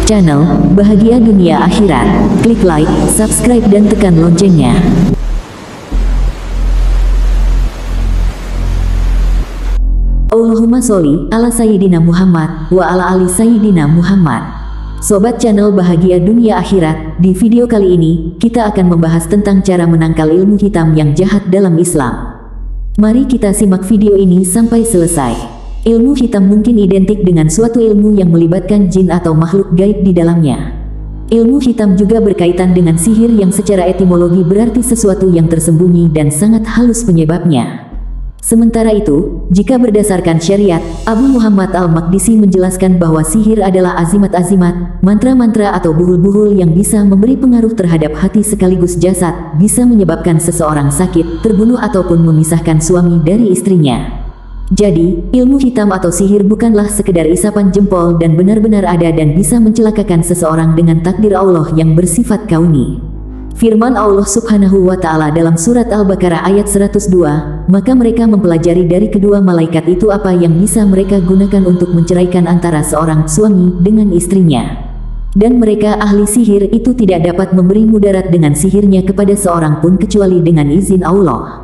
channel Bahagia Dunia Akhirat. Klik like, subscribe dan tekan loncengnya. Allahumma sholli ala Sayyidina Muhammad wa ala ali Sayyidina Muhammad. Sobat channel Bahagia Dunia Akhirat, di video kali ini, kita akan membahas tentang cara menangkal ilmu hitam yang jahat dalam Islam. Mari kita simak video ini sampai selesai. Ilmu hitam mungkin identik dengan suatu ilmu yang melibatkan jin atau makhluk gaib di dalamnya. Ilmu hitam juga berkaitan dengan sihir yang secara etimologi berarti sesuatu yang tersembunyi dan sangat halus penyebabnya. Sementara itu, jika berdasarkan syariat, Abu Muhammad Al-Maqdisi menjelaskan bahwa sihir adalah azimat-azimat, mantra-mantra atau buhul-buhul yang bisa memberi pengaruh terhadap hati sekaligus jasad, bisa menyebabkan seseorang sakit, terbunuh ataupun memisahkan suami dari istrinya. Jadi, ilmu hitam atau sihir bukanlah sekedar isapan jempol dan benar-benar ada dan bisa mencelakakan seseorang dengan takdir Allah yang bersifat kauni. Firman Allah Subhanahu wa Ta'ala dalam surat Al-Baqarah ayat 102, maka mereka mempelajari dari kedua malaikat itu apa yang bisa mereka gunakan untuk menceraikan antara seorang suami dengan istrinya. Dan mereka ahli sihir itu tidak dapat memberi mudarat dengan sihirnya kepada seorang pun kecuali dengan izin Allah.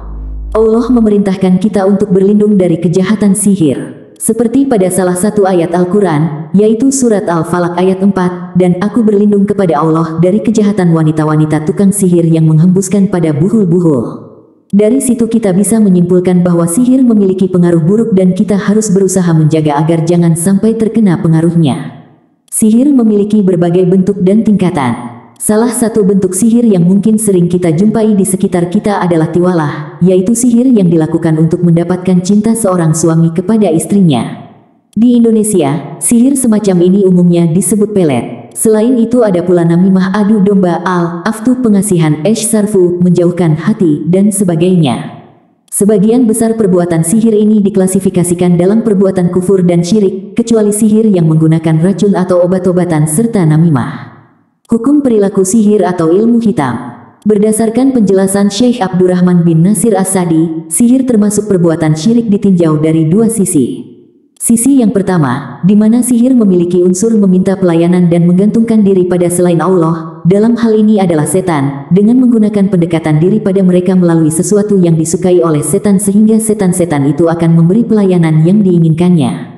Allah memerintahkan kita untuk berlindung dari kejahatan sihir. Seperti pada salah satu ayat Al-Quran, yaitu surat Al-Falaq ayat 4, dan aku berlindung kepada Allah dari kejahatan wanita-wanita tukang sihir yang menghembuskan pada buhul-buhul. Dari situ kita bisa menyimpulkan bahwa sihir memiliki pengaruh buruk dan kita harus berusaha menjaga agar jangan sampai terkena pengaruhnya. Sihir memiliki berbagai bentuk dan tingkatan. Salah satu bentuk sihir yang mungkin sering kita jumpai di sekitar kita adalah tiwalah, yaitu sihir yang dilakukan untuk mendapatkan cinta seorang suami kepada istrinya. Di Indonesia, sihir semacam ini umumnya disebut pelet. Selain itu ada pula namimah, adu domba, al-aftu, pengasihan, sarfu, menjauhkan hati, dan sebagainya. Sebagian besar perbuatan sihir ini diklasifikasikan dalam perbuatan kufur dan syirik, kecuali sihir yang menggunakan racun atau obat-obatan serta namimah. Hukum perilaku sihir atau ilmu hitam. Berdasarkan penjelasan Syekh Abdurrahman bin Nasir As-Sa'di, sihir termasuk perbuatan syirik ditinjau dari dua sisi. Sisi yang pertama, di mana sihir memiliki unsur meminta pelayanan dan menggantungkan diri pada selain Allah, dalam hal ini adalah setan, dengan menggunakan pendekatan diri pada mereka melalui sesuatu yang disukai oleh setan sehingga setan-setan itu akan memberi pelayanan yang diinginkannya.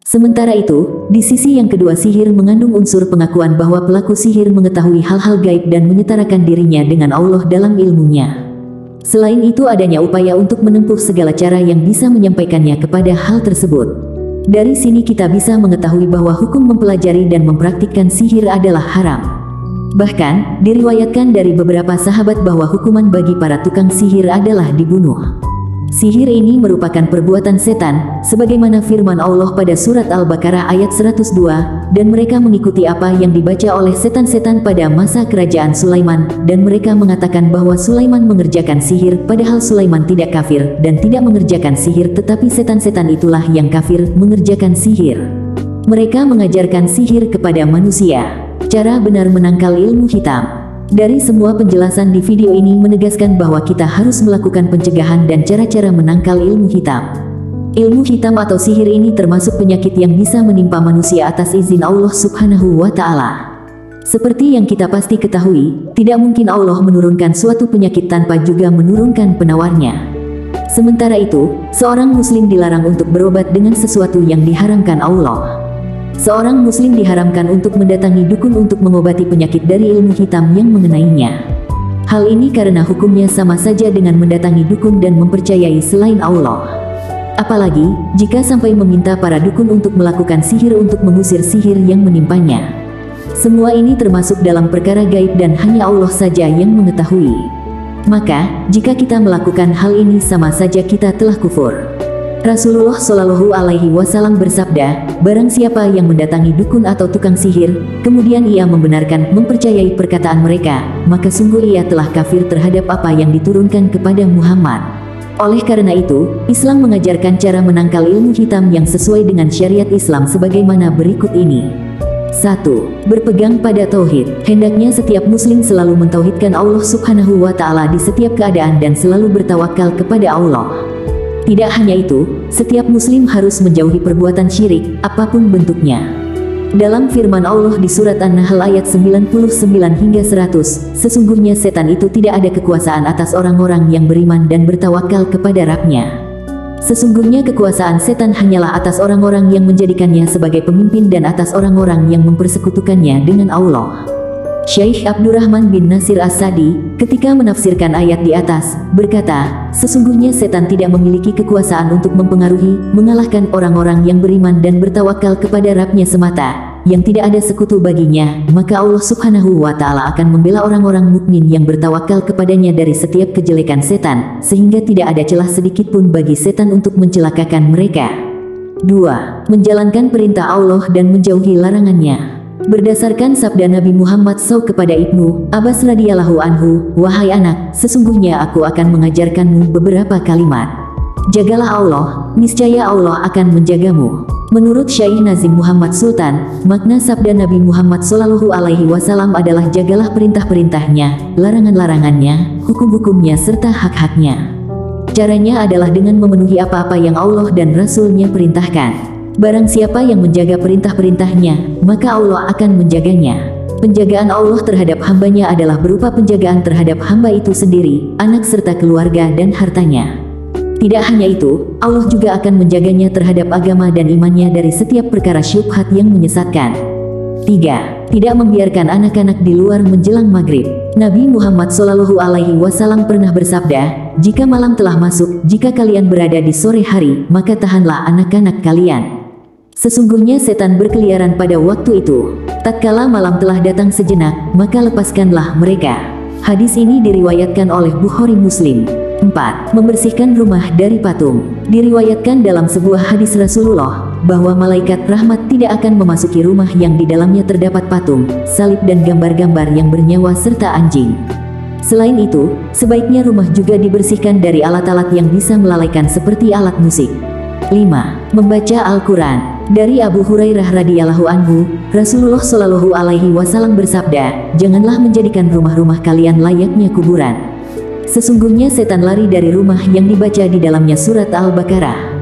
Sementara itu, di sisi yang kedua sihir mengandung unsur pengakuan bahwa pelaku sihir mengetahui hal-hal gaib dan menyetarakan dirinya dengan Allah dalam ilmunya. Selain itu adanya upaya untuk menempuh segala cara yang bisa menyampaikannya kepada hal tersebut. Dari sini kita bisa mengetahui bahwa hukum mempelajari dan mempraktikkan sihir adalah haram. Bahkan, diriwayatkan dari beberapa sahabat bahwa hukuman bagi para tukang sihir adalah dibunuh. Sihir ini merupakan perbuatan setan, sebagaimana firman Allah pada surat Al-Baqarah ayat 102, dan mereka mengikuti apa yang dibaca oleh setan-setan pada masa kerajaan Sulaiman, dan mereka mengatakan bahwa Sulaiman mengerjakan sihir, padahal Sulaiman tidak kafir, dan tidak mengerjakan sihir tetapi setan-setan itulah yang kafir, mengerjakan sihir. Mereka mengajarkan sihir kepada manusia. Cara benar menangkal ilmu hitam. Dari semua penjelasan di video ini menegaskan bahwa kita harus melakukan pencegahan dan cara-cara menangkal ilmu hitam. Ilmu hitam atau sihir ini termasuk penyakit yang bisa menimpa manusia atas izin Allah Subhanahu wa Ta'ala. Seperti yang kita pasti ketahui, tidak mungkin Allah menurunkan suatu penyakit tanpa juga menurunkan penawarnya. Sementara itu, seorang muslim dilarang untuk berobat dengan sesuatu yang diharamkan Allah. Seorang muslim diharamkan untuk mendatangi dukun untuk mengobati penyakit dari ilmu hitam yang mengenainya. Hal ini karena hukumnya sama saja dengan mendatangi dukun dan mempercayai selain Allah. Apalagi, jika sampai meminta para dukun untuk melakukan sihir untuk mengusir sihir yang menimpanya. Semua ini termasuk dalam perkara gaib dan hanya Allah saja yang mengetahui. Maka, jika kita melakukan hal ini sama saja kita telah kufur. Rasulullah Shallallahu Alaihi Wasallam bersabda, barang siapa yang mendatangi dukun atau tukang sihir, kemudian ia membenarkan, mempercayai perkataan mereka, maka sungguh ia telah kafir terhadap apa yang diturunkan kepada Muhammad. Oleh karena itu, Islam mengajarkan cara menangkal ilmu hitam yang sesuai dengan syariat Islam sebagaimana berikut ini. 1. Berpegang pada tauhid. Hendaknya setiap muslim selalu mentauhidkan Allah Subhanahu wa Ta'ala di setiap keadaan dan selalu bertawakal kepada Allah. Tidak hanya itu, setiap muslim harus menjauhi perbuatan syirik, apapun bentuknya. Dalam firman Allah di surat An-Nahl ayat 99 hingga 100, sesungguhnya setan itu tidak ada kekuasaan atas orang-orang yang beriman dan bertawakal kepada Rabb-Nya. Sesungguhnya kekuasaan setan hanyalah atas orang-orang yang menjadikannya sebagai pemimpin dan atas orang-orang yang mempersekutukannya dengan Allah. Syekh Abdurrahman bin Nasir As-Sa'di, ketika menafsirkan ayat di atas, berkata, sesungguhnya setan tidak memiliki kekuasaan untuk mempengaruhi, mengalahkan orang-orang yang beriman dan bertawakal kepada Rabb-Nya semata, yang tidak ada sekutu baginya, maka Allah Subhanahu wa Ta'ala akan membela orang-orang mukmin yang bertawakal kepadanya dari setiap kejelekan setan, sehingga tidak ada celah sedikit pun bagi setan untuk mencelakakan mereka. 2. Menjalankan perintah Allah dan menjauhi larangannya. Berdasarkan sabda Nabi Muhammad SAW kepada Ibnu Abbas radhiyallahu anhu, wahai anak, sesungguhnya aku akan mengajarkanmu beberapa kalimat. Jagalah Allah, niscaya Allah akan menjagamu. Menurut Syekh Nazim Muhammad Sultan, makna sabda Nabi Muhammad SAW adalah jagalah perintah-perintahnya, larangan-larangannya, hukum-hukumnya serta hak-haknya. Caranya adalah dengan memenuhi apa-apa yang Allah dan Rasul-Nya perintahkan. Barang siapa yang menjaga perintah-perintahnya, maka Allah akan menjaganya. Penjagaan Allah terhadap hambanya adalah berupa penjagaan terhadap hamba itu sendiri, anak serta keluarga dan hartanya. Tidak hanya itu, Allah juga akan menjaganya terhadap agama dan imannya dari setiap perkara syubhat yang menyesatkan. 3. Tidak membiarkan anak-anak di luar menjelang maghrib. Nabi Muhammad SAW pernah bersabda, jika malam telah masuk, jika kalian berada di sore hari, maka tahanlah anak-anak kalian. Sesungguhnya setan berkeliaran pada waktu itu. Tatkala malam telah datang sejenak, maka lepaskanlah mereka. Hadis ini diriwayatkan oleh Bukhari Muslim. 4. Membersihkan rumah dari patung. Diriwayatkan dalam sebuah hadis Rasulullah, bahwa malaikat rahmat tidak akan memasuki rumah yang di dalamnya terdapat patung, salib dan gambar-gambar yang bernyawa serta anjing. Selain itu, sebaiknya rumah juga dibersihkan dari alat-alat yang bisa melalaikan seperti alat musik. 5. Membaca Al-Quran. Dari Abu Hurairah radhiyallahu anhu, Rasulullah Shallallahu alaihi wasallam bersabda, janganlah menjadikan rumah-rumah kalian layaknya kuburan. Sesungguhnya setan lari dari rumah yang dibaca di dalamnya surat Al-Baqarah.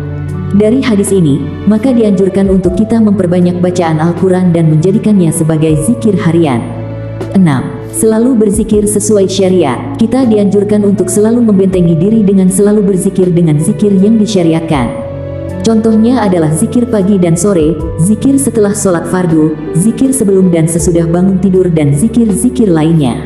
Dari hadis ini, maka dianjurkan untuk kita memperbanyak bacaan Al-Quran dan menjadikannya sebagai zikir harian. 6. Selalu berzikir sesuai syariat. Kita dianjurkan untuk selalu membentengi diri dengan selalu berzikir dengan zikir yang disyariatkan. Contohnya adalah zikir pagi dan sore, zikir setelah sholat fardu, zikir sebelum dan sesudah bangun tidur dan zikir-zikir lainnya.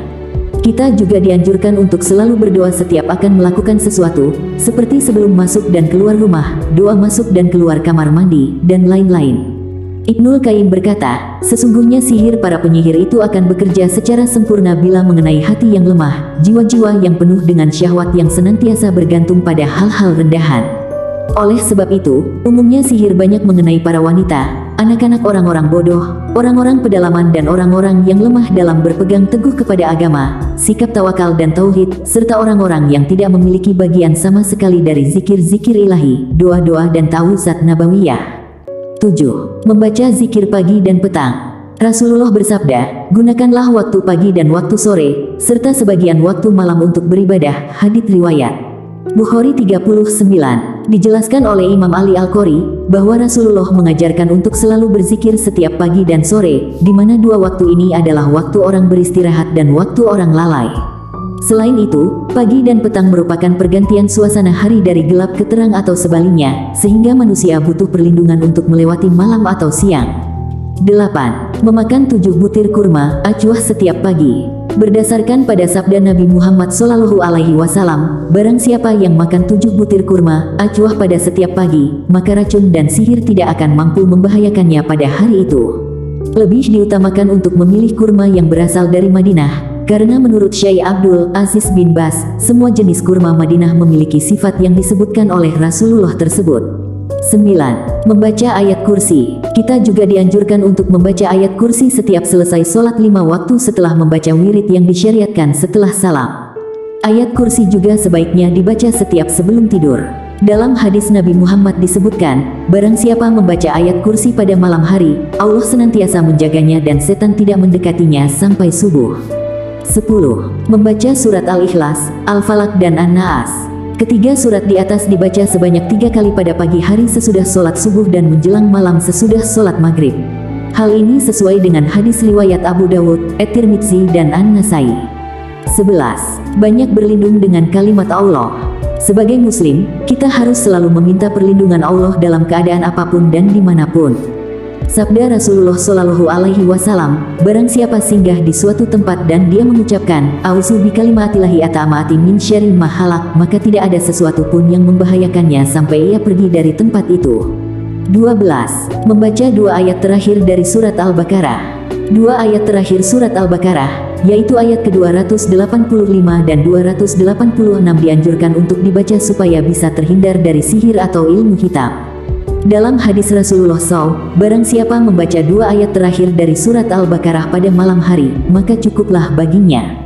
Kita juga dianjurkan untuk selalu berdoa setiap akan melakukan sesuatu, seperti sebelum masuk dan keluar rumah, doa masuk dan keluar kamar mandi, dan lain-lain. Ibnul Qayyim berkata, sesungguhnya sihir para penyihir itu akan bekerja secara sempurna bila mengenai hati yang lemah, jiwa-jiwa yang penuh dengan syahwat yang senantiasa bergantung pada hal-hal rendahan. Oleh sebab itu, umumnya sihir banyak mengenai para wanita, anak-anak orang-orang bodoh, orang-orang pedalaman dan orang-orang yang lemah dalam berpegang teguh kepada agama, sikap tawakal dan tauhid, serta orang-orang yang tidak memiliki bagian sama sekali dari zikir-zikir ilahi, doa-doa dan ta'awudzat nabawiyah. 7. Membaca zikir pagi dan petang. Rasulullah bersabda, gunakanlah waktu pagi dan waktu sore, serta sebagian waktu malam untuk beribadah. Hadits riwayat Bukhari 39. Dijelaskan oleh Imam Ali Al-Qori, bahwa Rasulullah mengajarkan untuk selalu berzikir setiap pagi dan sore, di mana dua waktu ini adalah waktu orang beristirahat dan waktu orang lalai. Selain itu, pagi dan petang merupakan pergantian suasana hari dari gelap ke terang atau sebaliknya, sehingga manusia butuh perlindungan untuk melewati malam atau siang. 8. Memakan 7 butir kurma, acuah setiap pagi. Berdasarkan pada sabda Nabi Muhammad SAW, barang siapa yang makan 7 butir kurma, acuah pada setiap pagi, maka racun dan sihir tidak akan mampu membahayakannya pada hari itu. Lebih diutamakan untuk memilih kurma yang berasal dari Madinah, karena menurut Syekh Abdul Aziz bin Baz, semua jenis kurma Madinah memiliki sifat yang disebutkan oleh Rasulullah tersebut. 9. Membaca ayat kursi. Kita juga dianjurkan untuk membaca ayat kursi setiap selesai sholat 5 waktu setelah membaca wirid yang disyariatkan setelah salam. Ayat kursi juga sebaiknya dibaca setiap sebelum tidur. Dalam hadis Nabi Muhammad disebutkan, barang siapa membaca ayat kursi pada malam hari, Allah senantiasa menjaganya dan setan tidak mendekatinya sampai subuh. 10. Membaca surat Al-Ikhlas, Al-Falaq dan An-Naas. Ketiga surat di atas dibaca sebanyak 3 kali pada pagi hari sesudah sholat subuh dan menjelang malam sesudah sholat maghrib. Hal ini sesuai dengan hadis riwayat Abu Dawud, At-Tirmidzi, dan An-Nasai. 11. Banyak berlindung dengan kalimat Allah. Sebagai muslim, kita harus selalu meminta perlindungan Allah dalam keadaan apapun dan dimanapun. Sabda Rasulullah Shallallahu Alaihi Wasallam, barang siapa singgah di suatu tempat dan dia mengucapkan, A'udzu bikalimatillahi attammati min syarri ma khalaq, maka tidak ada sesuatu pun yang membahayakannya sampai ia pergi dari tempat itu. 12. Membaca dua ayat terakhir dari surat Al-Baqarah. Dua ayat terakhir surat Al-Baqarah, yaitu ayat ke-285 dan 286 dianjurkan untuk dibaca supaya bisa terhindar dari sihir atau ilmu hitam. Dalam hadis Rasulullah SAW, barang siapa membaca dua ayat terakhir dari surat Al-Baqarah pada malam hari, maka cukuplah baginya.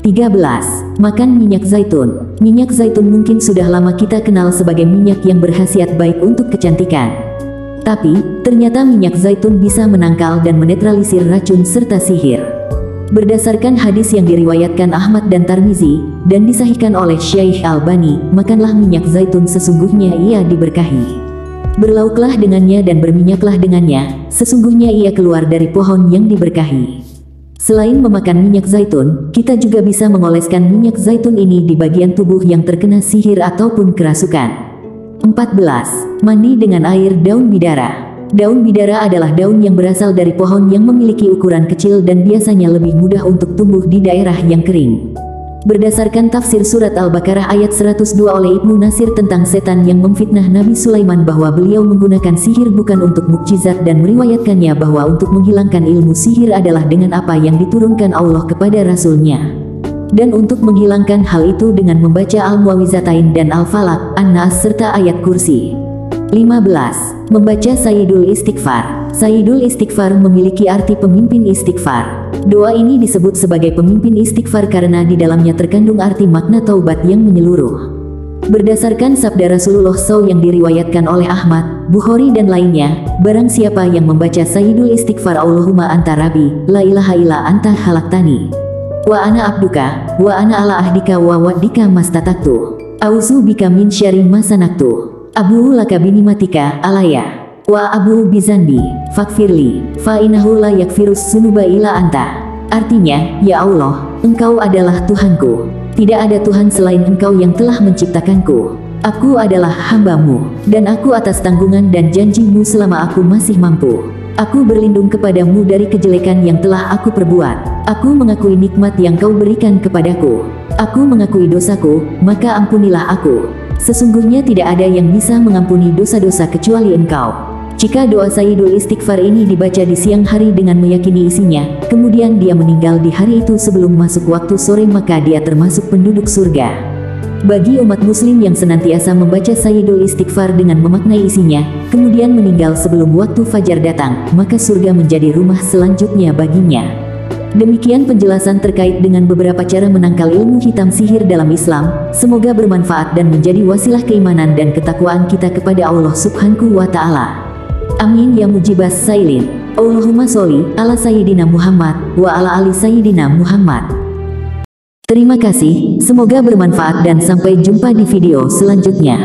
13. Makan minyak zaitun. Minyak zaitun mungkin sudah lama kita kenal sebagai minyak yang berkhasiat baik untuk kecantikan. Tapi, ternyata minyak zaitun bisa menangkal dan menetralisir racun serta sihir. Berdasarkan hadis yang diriwayatkan Ahmad dan Tirmidzi, dan disahihkan oleh Syekh Albani, makanlah minyak zaitun sesungguhnya ia diberkahi. Berlauklah dengannya dan berminyaklah dengannya, sesungguhnya ia keluar dari pohon yang diberkahi. Selain memakan minyak zaitun, kita juga bisa mengoleskan minyak zaitun ini di bagian tubuh yang terkena sihir ataupun kerasukan. 14. Mandi dengan air daun bidara. Daun bidara adalah daun yang berasal dari pohon yang memiliki ukuran kecil dan biasanya lebih mudah untuk tumbuh di daerah yang kering. Berdasarkan tafsir surat Al-Baqarah ayat 102 oleh Ibnu Nasir tentang setan yang memfitnah Nabi Sulaiman bahwa beliau menggunakan sihir bukan untuk mukjizat dan meriwayatkannya bahwa untuk menghilangkan ilmu sihir adalah dengan apa yang diturunkan Allah kepada Rasulnya. Dan untuk menghilangkan hal itu dengan membaca Al-Mu'awwizatain dan Al-Falaq, An-Nas serta ayat kursi. 15. Membaca Sayyidul Istighfar. Sayyidul Istighfar memiliki arti pemimpin istighfar. Doa ini disebut sebagai pemimpin istighfar karena di dalamnya terkandung arti makna taubat yang menyeluruh. Berdasarkan sabda Rasulullah SAW yang diriwayatkan oleh Ahmad, Bukhari dan lainnya, barang siapa yang membaca Sayyidul Istighfar Allahumma anta rabbi, la ilaha illa anta khalaqtani, wa ana abduka, wa ana ala ahdika wa wa'dika mastata'tu, a'udzu bika min syarri ma sana'tu, abu'u laka binimatika alaya, wa abu bizanbi, fakfirli, fa innahu la yakfirus sunuba ila anta. Artinya, ya Allah, Engkau adalah Tuhanku. Tidak ada Tuhan selain Engkau yang telah menciptakanku. Aku adalah hamba-Mu, dan aku atas tanggungan dan janji-Mu selama aku masih mampu. Aku berlindung kepadamu dari kejelekan yang telah aku perbuat. Aku mengakui nikmat yang Kau berikan kepadaku. Aku mengakui dosaku, maka ampunilah aku. Sesungguhnya tidak ada yang bisa mengampuni dosa-dosa kecuali Engkau. Jika doa Sayyidul Istighfar ini dibaca di siang hari dengan meyakini isinya, kemudian dia meninggal di hari itu sebelum masuk waktu sore, maka dia termasuk penduduk surga. Bagi umat muslim yang senantiasa membaca Sayyidul Istighfar dengan memaknai isinya, kemudian meninggal sebelum waktu fajar datang, maka surga menjadi rumah selanjutnya baginya. Demikian penjelasan terkait dengan beberapa cara menangkal ilmu hitam sihir dalam Islam. Semoga bermanfaat dan menjadi wasilah keimanan dan ketakwaan kita kepada Allah Subhanahu wa Ta'ala. Amin ya mujibas sailin. Allahumma sholli ala Sayyidina Muhammad wa ala ali Sayyidina Muhammad. Terima kasih, semoga bermanfaat dan sampai jumpa di video selanjutnya.